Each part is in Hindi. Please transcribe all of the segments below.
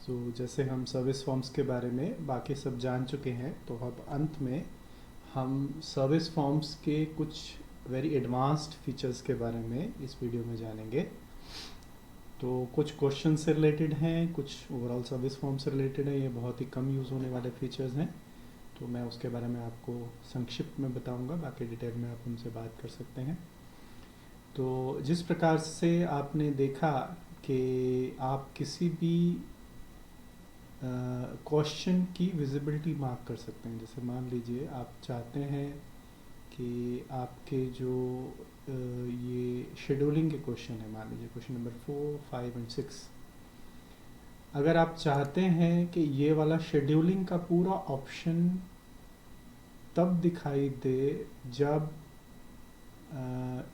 तो जैसे हम सर्विस फॉर्म्स के बारे में बाकी सब जान चुके हैं, तो अब अंत में हम सर्विस फॉर्म्स के कुछ वेरी एडवांस्ड फीचर्स के बारे में इस वीडियो में जानेंगे। तो कुछ क्वेश्चन से रिलेटेड हैं, कुछ ओवरऑल सर्विस फॉर्म से रिलेटेड है। ये बहुत ही कम यूज़ होने वाले फीचर्स हैं, तो मैं उसके बारे में आपको संक्षिप्त में बताऊंगा, बाकी डिटेल में आप उनसे बात कर सकते हैं। तो जिस प्रकार से आपने देखा कि आप किसी भी क्वेश्चन की विजिबिलिटी मार्क कर सकते हैं। जैसे मान लीजिए आप चाहते हैं कि आपके जो ये शेड्यूलिंग के क्वेश्चन है, मान लीजिए क्वेश्चन नंबर 4, 5 एंड 6, अगर आप चाहते हैं कि ये वाला शेड्यूलिंग का पूरा ऑप्शन तब दिखाई दे जब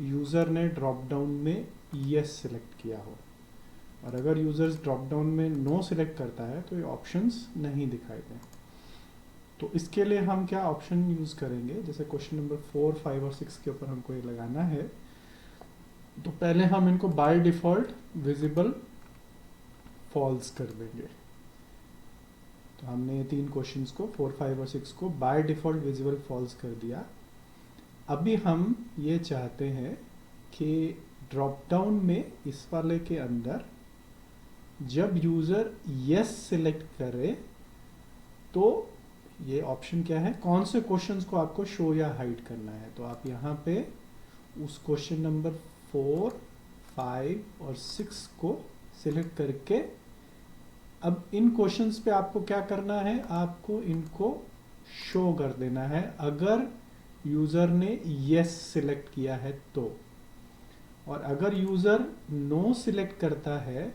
यूज़र ने ड्रॉप डाउन में यस सिलेक्ट किया हो, और अगर यूज़र्स ड्रॉप डाउन में नो सिलेक्ट करता है तो ये ऑप्शंस नहीं दिखाई दें। तो इसके लिए हम क्या ऑप्शन यूज़ करेंगे, जैसे क्वेश्चन नंबर 4, 5 और 6 के ऊपर हमको ये लगाना है, तो पहले हम इनको बाय डिफ़ॉल्ट विजिबल फॉल्स कर देंगे। तो हमने ये तीन क्वेश्चंस को 4, 5 और 6 को बाय डिफ़ॉल्ट विजिबल फॉल्स कर दिया। अभी हम ये चाहते हैं कि ड्रॉप डाउन में इस वाले के अंदर जब यूज़र यस सिलेक्ट करे तो ये ऑप्शन क्या है, कौन से क्वेश्चंस को आपको शो या हाइड करना है। तो आप यहाँ पे उस क्वेश्चन नंबर 4, 5 और 6 को सिलेक्ट करके अब इन क्वेश्चंस पे आपको क्या करना है, आपको इनको शो कर देना है अगर यूज़र ने यस सिलेक्ट किया है तो। और अगर यूज़र नो सिलेक्ट करता है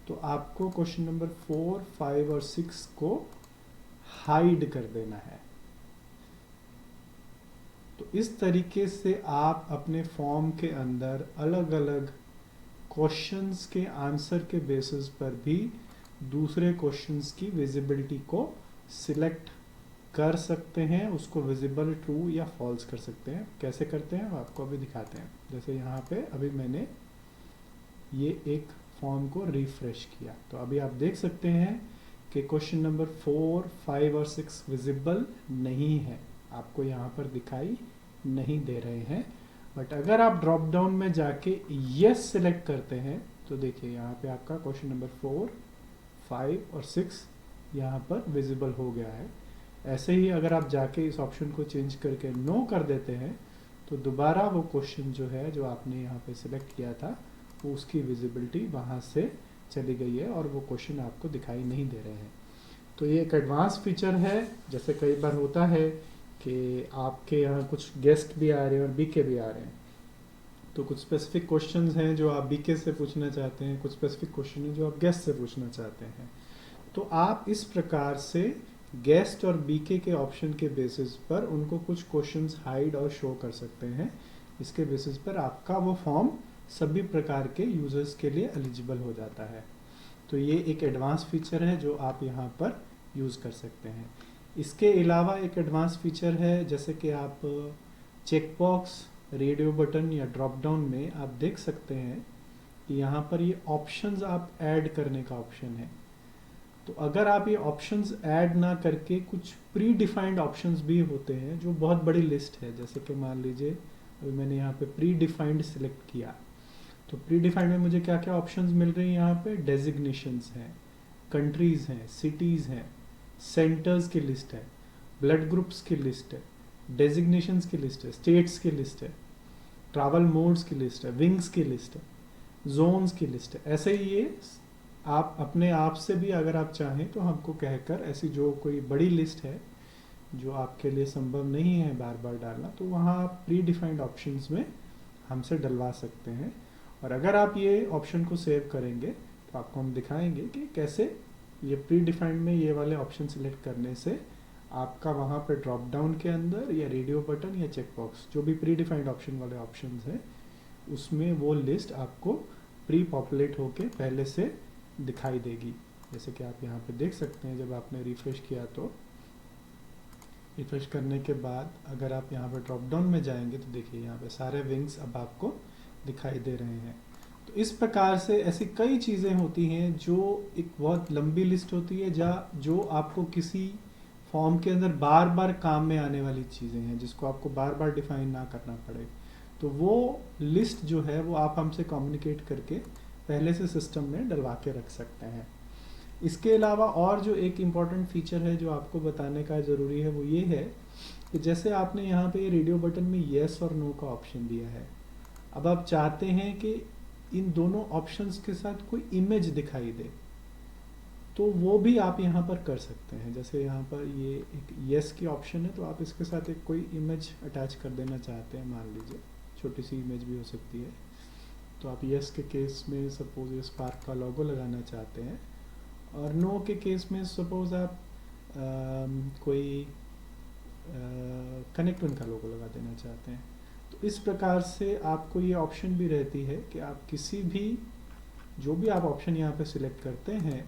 तो आपको क्वेश्चन नंबर 4, 5 और 6 को हाइड कर देना है। तो इस तरीके से आप अपने फॉर्म के अंदर अलग अलग क्वेश्चंस के आंसर के बेसिस पर भी दूसरे क्वेश्चंस की विजिबिलिटी को सिलेक्ट कर सकते हैं, उसको विजिबल ट्रू या फॉल्स कर सकते हैं। कैसे करते हैं वो आपको अभी दिखाते हैं। जैसे यहाँ पे अभी मैंने ये एक फॉर्म को रिफ्रेश किया, तो अभी आप देख सकते हैं कि क्वेश्चन नंबर 4, 5 और 6 विजिबल नहीं है, आपको यहाँ पर दिखाई नहीं दे रहे हैं। बट अगर आप ड्रॉप डाउन में जाके यस सिलेक्ट करते हैं तो देखिए यहाँ पे आपका क्वेश्चन नंबर 4, 5 और 6 यहाँ पर विजिबल हो गया है। ऐसे ही अगर आप जाके इस ऑप्शन को चेंज करके नो कर देते हैं तो दोबारा वो क्वेश्चन जो है जो आपने यहाँ पे सिलेक्ट किया था वो उसकी विजिबिलिटी वहाँ से चली गई है और वो क्वेश्चन आपको दिखाई नहीं दे रहे हैं। तो ये एक एडवांस फीचर है। जैसे कई बार होता है कि आपके यहाँ कुछ गेस्ट भी आ रहे हैं और बीके भी आ रहे हैं, तो कुछ स्पेसिफिक क्वेश्चंस हैं जो आप बीके से पूछना चाहते हैं, कुछ स्पेसिफिक क्वेश्चन हैं जो आप गेस्ट से पूछना चाहते हैं। तो आप इस प्रकार से गेस्ट और बीके के ऑप्शन के बेसिस पर उनको कुछ क्वेश्चंस हाइड और शो कर सकते हैं। इसके बेसिस पर आपका वो फॉर्म सभी प्रकार के यूजर्स के लिए एलिजिबल हो जाता है। तो ये एक एडवांस फीचर है जो आप यहाँ पर यूज़ कर सकते हैं। इसके अलावा एक एडवांस फीचर है, जैसे कि आप चेकबॉक्स, रेडियो बटन या ड्रॉप डाउन में आप देख सकते हैं कि यहाँ पर ये ऑप्शंस आप ऐड करने का ऑप्शन है। तो अगर आप ये ऑप्शंस ऐड ना करके कुछ प्री डिफाइंड ऑप्शंस भी होते हैं जो बहुत बड़ी लिस्ट है, जैसे कि मान लीजिए अभी मैंने यहाँ पे प्री डिफाइंड सिलेक्ट किया, तो प्री डिफाइंड में मुझे क्या क्या ऑप्शंस मिल रही हैं, यहाँ पे डेजिग्नेशंस हैं, कंट्रीज़ हैं, सिटीज़ हैं, सेंटर्स की लिस्ट है, ब्लड ग्रुप्स की लिस्ट है, डेजिग्नेशंस की लिस्ट है, स्टेट्स की लिस्ट है, ट्रैवल मोड्स की लिस्ट है, विंग्स की लिस्ट है, जोन्स की लिस्ट है। ऐसे ही ये आप अपने आप से भी अगर आप चाहें तो हमको कहकर ऐसी जो कोई बड़ी लिस्ट है जो आपके लिए संभव नहीं है बार बार डालना, तो वहाँ आप प्री डिफाइंड ऑप्शंस में हमसे डलवा सकते हैं। और अगर आप ये ऑप्शन को सेव करेंगे तो आपको हम दिखाएंगे कि कैसे ये प्री डिफाइंड में ये वाले ऑप्शन सिलेक्ट करने से आपका वहाँ पे ड्रॉप डाउन के अंदर या रेडियो बटन या चेकबॉक्स जो भी प्री डिफाइंड ऑप्शन वाले ऑप्शंस हैं उसमें वो लिस्ट आपको प्री पॉपुलेट होके पहले से दिखाई देगी। जैसे कि आप यहाँ पे देख सकते हैं, जब आपने रिफ्रेश किया तो रिफ्रेश करने के बाद अगर आप यहाँ पे ड्रॉप डाउन में जाएंगे तो देखिए यहाँ पे सारे विंग्स अब आपको दिखाई दे रहे हैं। तो इस प्रकार से ऐसी कई चीज़ें होती हैं जो एक बहुत लंबी लिस्ट होती है, जो आपको किसी फॉर्म के अंदर बार बार काम में आने वाली चीज़ें हैं, जिसको आपको बार बार डिफाइन ना करना पड़े। तो वो लिस्ट जो है वो आप हमसे कम्युनिकेट करके पहले से सिस्टम में डलवा के रख सकते हैं। इसके अलावा और जो एक इम्पॉर्टेंट फीचर है जो आपको बताने का ज़रूरी है, वो ये है कि जैसे आपने यहाँ पे रेडियो बटन में येस और नो का ऑप्शन दिया है, अब आप चाहते हैं कि इन दोनों ऑप्शंस के साथ कोई इमेज दिखाई दे, तो वो भी आप यहाँ पर कर सकते हैं। जैसे यहाँ पर ये एक येस की ऑप्शन है, तो आप इसके साथ एक कोई इमेज अटैच कर देना चाहते हैं, मान लीजिए छोटी सी इमेज भी हो सकती है। तो आप येस के केस में सपोज ये स्पार्क का लोगो लगाना चाहते हैं, और नो के केस में सपोज आप कोई कनेक्ट वन का लोगो लगा देना चाहते हैं। तो इस प्रकार से आपको ये ऑप्शन भी रहती है कि आप किसी भी जो भी आप ऑप्शन यहाँ पे सिलेक्ट करते हैं,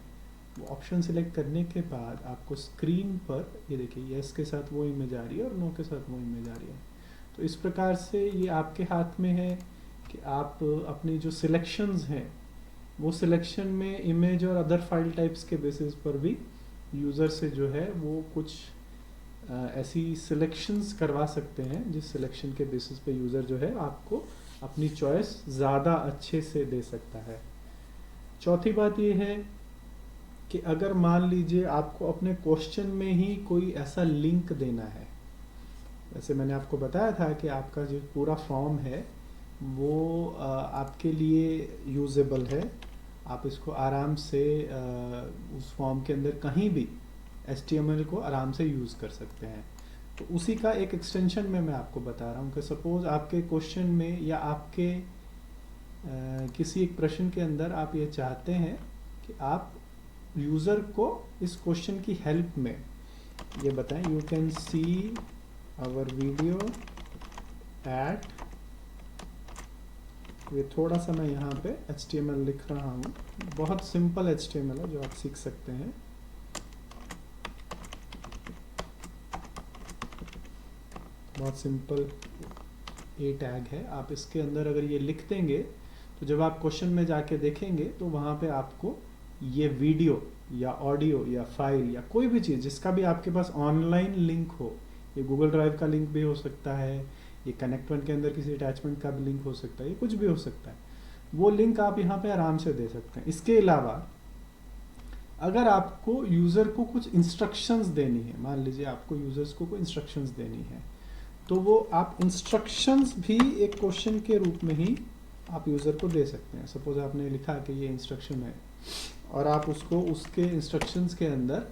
वो ऑप्शन सिलेक्ट करने के बाद आपको स्क्रीन पर ये देखिए यस के साथ वो इमेज आ रही है और नो के साथ वो इमेज आ रही है। तो इस प्रकार से ये आपके हाथ में है कि आप अपनी जो सिलेक्शंस हैं वो सिलेक्शन में इमेज और अदर फाइल टाइप्स के बेसिस पर भी यूज़र से जो है वो कुछ ऐसी सिलेक्शंस करवा सकते हैं जिस सिलेक्शन के बेसिस पे यूज़र जो है आपको अपनी चॉइस ज़्यादा अच्छे से दे सकता है। चौथी बात ये है कि अगर मान लीजिए आपको अपने क्वेश्चन में ही कोई ऐसा लिंक देना है, वैसे मैंने आपको बताया था कि आपका जो पूरा फॉर्म है वो आपके लिए यूजेबल है, आप इसको आराम से उस फॉर्म के अंदर कहीं भी HTML को आराम से यूज़ कर सकते हैं। तो उसी का एक एक्सटेंशन में मैं आपको बता रहा हूँ कि सपोज़ आपके क्वेश्चन में या आपके किसी एक प्रश्न के अंदर आप ये चाहते हैं कि आप यूज़र को इस क्वेश्चन की हेल्प में ये बताएं, you can see our video at, ये थोड़ा सा मैं यहाँ पे HTML लिख रहा हूँ, बहुत सिंपल HTML है जो आप सीख सकते हैं। बहुत सिंपल ए टैग है, आप इसके अंदर अगर ये लिख देंगे तो जब आप क्वेश्चन में जाके देखेंगे तो वहाँ पे आपको ये वीडियो या ऑडियो या फाइल या कोई भी चीज़ जिसका भी आपके पास ऑनलाइन लिंक हो, ये गूगल ड्राइव का लिंक भी हो सकता है, ये कनेक्ट वन के अंदर किसी अटैचमेंट का भी लिंक हो सकता है, ये कुछ भी हो सकता है, वो लिंक आप यहाँ पे आराम से दे सकते हैं। इसके अलावा अगर आपको यूज़र को कुछ इंस्ट्रक्शंस देनी है, मान लीजिए आपको यूज़र्स को कोई इंस्ट्रक्शंस देनी है, तो वो आप इंस्ट्रक्शंस भी एक क्वेश्चन के रूप में ही आप यूज़र को दे सकते हैं। सपोज आपने लिखा कि ये इंस्ट्रक्शन है और आप उसको उसके इंस्ट्रक्शंस के अंदर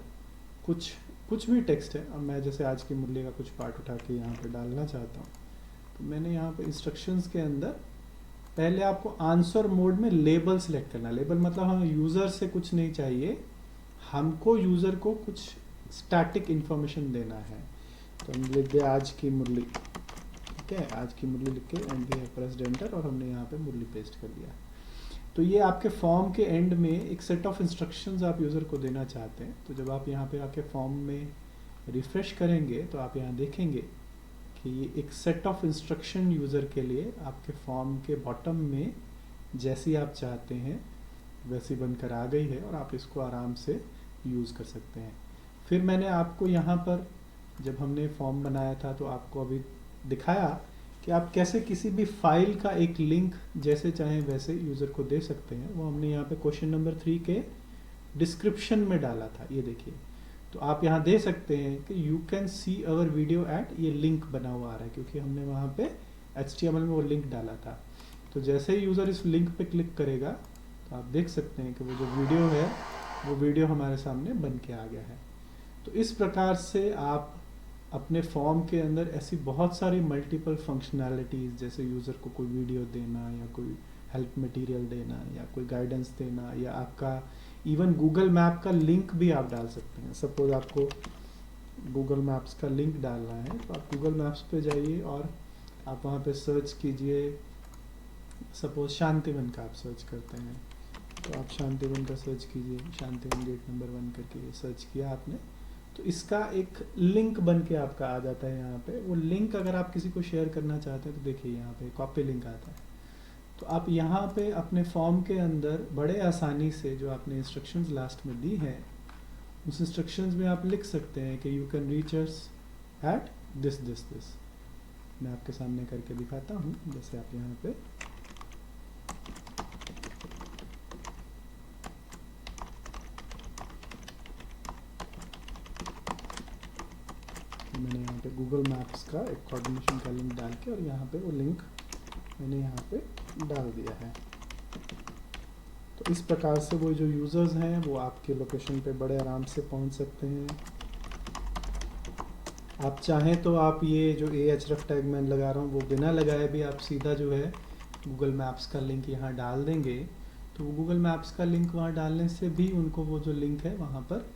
कुछ भी टेक्स्ट है, अब मैं जैसे आज की मुरली का कुछ पार्ट उठा के यहाँ पे डालना चाहता हूँ, तो मैंने यहाँ पे इंस्ट्रक्शंस के अंदर पहले आपको आंसर मोड में लेबल सिलेक्ट करना है। लेबल मतलब हमें यूज़र से कुछ नहीं चाहिए, हमको यूज़र को कुछ स्टैटिक इंफॉर्मेशन देना है। तो हम लिख दिया आज की मुरली, ठीक है, आज की मुरली लिख के and we have pressed enter और हमने यहाँ पे मुरली पेस्ट कर दिया। तो ये आपके फॉर्म के एंड में एक सेट ऑफ इंस्ट्रक्शंस आप यूज़र को देना चाहते हैं। तो जब आप यहाँ पे आके फॉर्म में रिफ्रेश करेंगे तो आप यहाँ देखेंगे कि ये एक सेट ऑफ इंस्ट्रक्शन यूज़र के लिए आपके फॉर्म के बॉटम में जैसी आप चाहते हैं वैसी बनकर आ गई है और आप इसको आराम से यूज़ कर सकते हैं। फिर मैंने आपको यहाँ पर जब हमने फॉर्म बनाया था तो आपको अभी दिखाया कि आप कैसे किसी भी फाइल का एक लिंक जैसे चाहें वैसे यूज़र को दे सकते हैं। वो हमने यहाँ पे क्वेश्चन नंबर 3 के डिस्क्रिप्शन में डाला था, ये देखिए। तो आप यहाँ दे सकते हैं कि you can C our video at, ये लिंक बना हुआ आ रहा है क्योंकि हमने वहाँ पे HTML में वो लिंक डाला था। तो जैसे ही यूज़र इस लिंक पे क्लिक करेगा तो आप देख सकते हैं कि वो जो वीडियो है वो वीडियो हमारे सामने बन के आ गया है। तो इस प्रकार से आप अपने फॉर्म के अंदर ऐसी बहुत सारी मल्टीपल फंक्शनैलिटीज़, जैसे यूज़र को कोई वीडियो देना या कोई हेल्प मटेरियल देना या कोई गाइडेंस देना या आपका इवन गूगल मैप का लिंक भी आप डाल सकते हैं। सपोज आपको गूगल मैप्स का लिंक डालना है तो आप गूगल मैप्स पे जाइए और आप वहाँ पे सर्च कीजिए, सपोज शांतिवन का आप सर्च करते हैं तो आप शांतिवन का सर्च कीजिए, शांतिवन गेट नंबर 1 करके सर्च किया आपने, तो इसका एक लिंक बन के आपका आ जाता है यहाँ पे। वो लिंक अगर आप किसी को शेयर करना चाहते हैं तो देखिए यहाँ पे कॉपी लिंक आता है, तो तो आप यहाँ पे अपने फॉर्म के अंदर बड़े आसानी से जो आपने इंस्ट्रक्शंस लास्ट में दी हैं उस इंस्ट्रक्शंस में आप लिख सकते हैं कि you can reach us at this this this. मैं आपके सामने करके दिखाता हूँ। जैसे आप यहाँ पे मैंने यहाँ पे गूगल मैप्स का एक कोऑर्डिनेशन का लिंक डाल के और यहाँ पे वो लिंक मैंने यहाँ पे डाल दिया है। तो इस प्रकार से वो जो यूज़र्स हैं वो आपके लोकेशन पे बड़े आराम से पहुँच सकते हैं। आप चाहें तो आप ये जो href टैग मैं लगा रहा हूँ वो बिना लगाए भी आप सीधा जो है गूगल मैप्स का लिंक यहाँ डाल देंगे। तो गूगल मैप्स का लिंक वहाँ डालने से भी उनको वो जो लिंक है वहाँ पर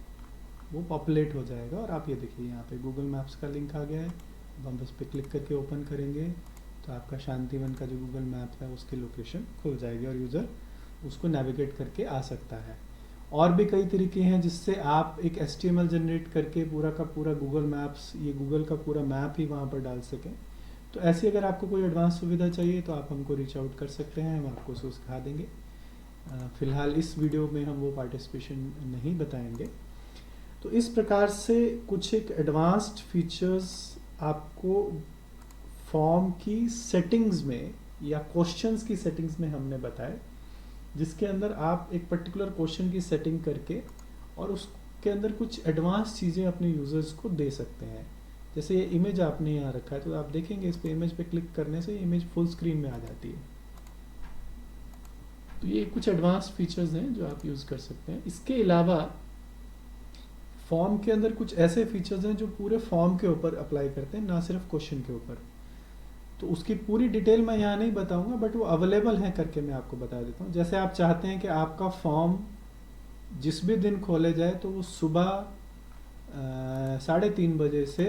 वो पॉपुलेट हो जाएगा। और आप ये देखिए यहाँ पे गूगल मैप्स का लिंक आ गया है। अब हम बस पे क्लिक करके ओपन करेंगे तो आपका शांतिवन का जो गूगल मैप है उसकी लोकेशन खुल जाएगी और यूज़र उसको नेविगेट करके आ सकता है। और भी कई तरीके हैं जिससे आप एक HTML जनरेट करके पूरा का पूरा गूगल मैप्स, ये गूगल का पूरा मैप ही वहाँ पर डाल सकें। तो ऐसी अगर आपको कोई एडवांस सुविधा चाहिए तो आप हमको रीच आउट कर सकते हैं, हम आपको उसको सिखा देंगे। फ़िलहाल इस वीडियो में हम वो पार्टिसिपेशन नहीं बताएंगे। तो इस प्रकार से कुछ एक एडवांस्ड फीचर्स आपको फॉर्म की सेटिंग्स में या क्वेश्चंस की सेटिंग्स में हमने बताए, जिसके अंदर आप एक पर्टिकुलर क्वेश्चन की सेटिंग करके और उसके अंदर कुछ एडवांस चीज़ें अपने यूज़र्स को दे सकते हैं। जैसे ये इमेज आपने यहाँ रखा है तो आप देखेंगे इस पे इमेज पे क्लिक करने से इमेज फुल स्क्रीन में आ जाती है। तो ये कुछ एडवांस फीचर्स हैं जो आप यूज़ कर सकते हैं। इसके अलावा फॉर्म के अंदर कुछ ऐसे फीचर्स हैं जो पूरे फॉर्म के ऊपर अप्लाई करते हैं, ना सिर्फ क्वेश्चन के ऊपर। तो उसकी पूरी डिटेल मैं यहाँ नहीं बताऊंगा, बट वो अवेलेबल है करके मैं आपको बता देता हूँ। जैसे आप चाहते हैं कि आपका फॉर्म जिस भी दिन खोले जाए तो वो सुबह 3:30 बजे से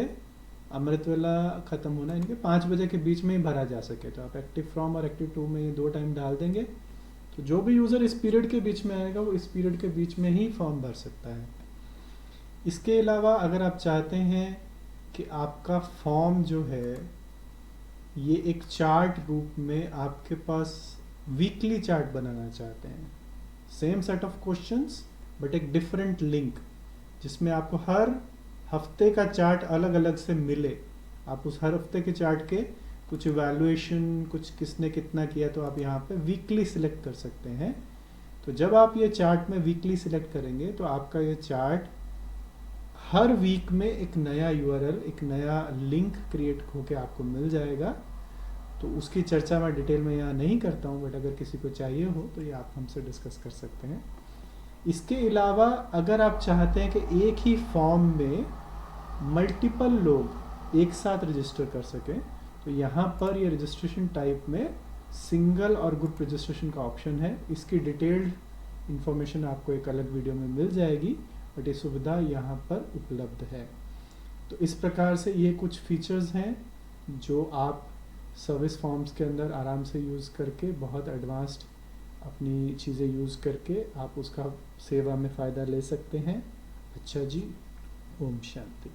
अमृत वेला ख़त्म होना इनके 5 बजे के बीच में ही भरा जा सके, तो आप एक्टिव फ्रॉम और एक्टिव टू में ये 2 टाइम डाल देंगे। तो जो भी यूज़र इस पीरियड के बीच में आएगा वो इस पीरियड के बीच में ही फॉर्म भर सकता है। इसके अलावा अगर आप चाहते हैं कि आपका फॉर्म जो है ये एक चार्ट रूप में आपके पास वीकली चार्ट बनाना चाहते हैं, same set of questions but एक डिफरेंट लिंक, जिसमें आपको हर हफ्ते का चार्ट अलग अलग से मिले। आप उस हर हफ्ते के चार्ट के कुछ इवैल्यूएशन, कुछ किसने कितना किया, तो आप यहाँ पे वीकली सिलेक्ट कर सकते हैं। तो जब आप ये चार्ट में वीकली सिलेक्ट करेंगे तो आपका ये चार्ट हर वीक में एक नया URL, एक नया लिंक क्रिएट होके आपको मिल जाएगा। तो उसकी चर्चा मैं डिटेल में यहाँ नहीं करता हूँ, बट अगर किसी को चाहिए हो तो ये आप हमसे डिस्कस कर सकते हैं। इसके अलावा अगर आप चाहते हैं कि एक ही फॉर्म में मल्टीपल लोग एक साथ रजिस्टर कर सकें, तो यहाँ पर ये रजिस्ट्रेशन टाइप में सिंगल और ग्रुप रजिस्ट्रेशन का ऑप्शन है। इसकी डिटेल्ड इंफॉर्मेशन आपको एक अलग वीडियो में मिल जाएगी, बट ये सुविधा यहाँ पर उपलब्ध है। तो इस प्रकार से ये कुछ फीचर्स हैं जो आप सर्विस फॉर्म्स के अंदर आराम से यूज़ करके, बहुत एडवांस्ड अपनी चीज़ें यूज़ करके आप उसका सेवा में फ़ायदा ले सकते हैं। अच्छा जी, ओम शांति।